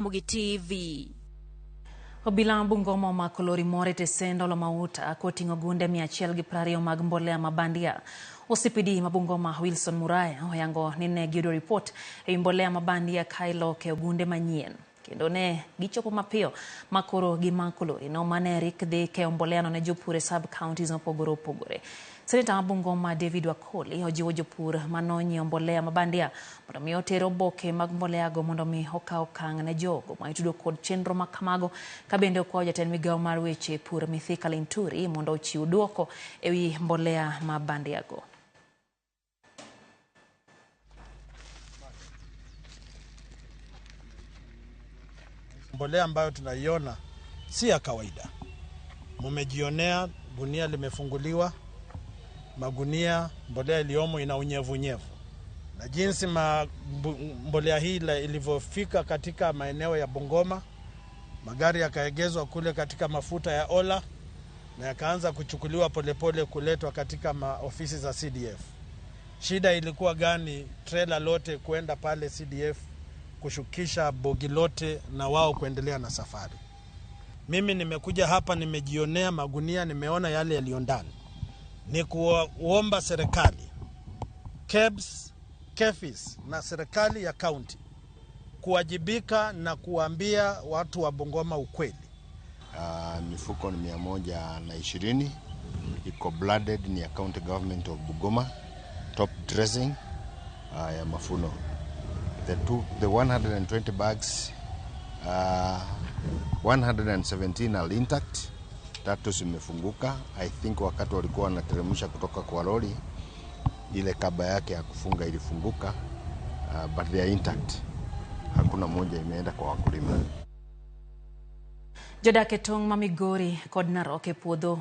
Ramogi TV. Obila Bungoma omako lori moro e sendo la mauta koting'o gunde 120 mag mbolea mabandia. OCPD ma Bungoma Wilson Muraya oyango ni ne giyudo report e mbolea mabandia kailoke ogunde manyien. Kendo ne gichopo mapiyo makoro gimako lori no mane rik dhi keyo mbolea no ne jopur e sub counties mopogore opogore. Seneta ma Bungoma David Wakoli ojiwo jopur manonyiewo mbolea mabandia mondo mi oter oboke mag mbolea go mondo mi okaw okang' ne jogo ma itudo kod chenro ma kamago ka bende okwayo jatend migawo mar weche pur Mithika Linturi mondo ochiw duoko ewi mbolea mabandia go. Mbolea ambayo tunaiona si ya kawaida. Mumejionea gunia limefunguliwa, magunia mbolea iliyomo ina unyevunyevu. Na jinsi mbolea hii ilivyofika katika maeneo ya Bungoma, magari yakaegezwa kule katika mafuta ya Ola na yakaanza kuchukuliwa polepole kuletwa katika ofisi za CDF. Shida ilikuwa gani trailer lote kuenda pale CDF kushukisha bogi lote na wao kuendelea na safari? Mimi nimekuja hapa, nimejionea magunia, nimeona yale yaliyo ndani. Ni kuomba serikali, KEBS, KEFIS na serikali ya kaunti kuwajibika na kuambia watu wa Bungoma ukweli. Mifuko ni 120, iko blooded, ni ya county government of Bungoma, top dressing ya mafuno. The 120 bags, 117 are intact, 3 zimefunguka. I think wakati walikuwa wanateremsha kutoka kwa lori, ile kaba yake ya kufunga ilifunguka, but they are intact. Hakuna moja imeenda kwa wakulima. Jodak e tong' ma Migori kod Narok e puodho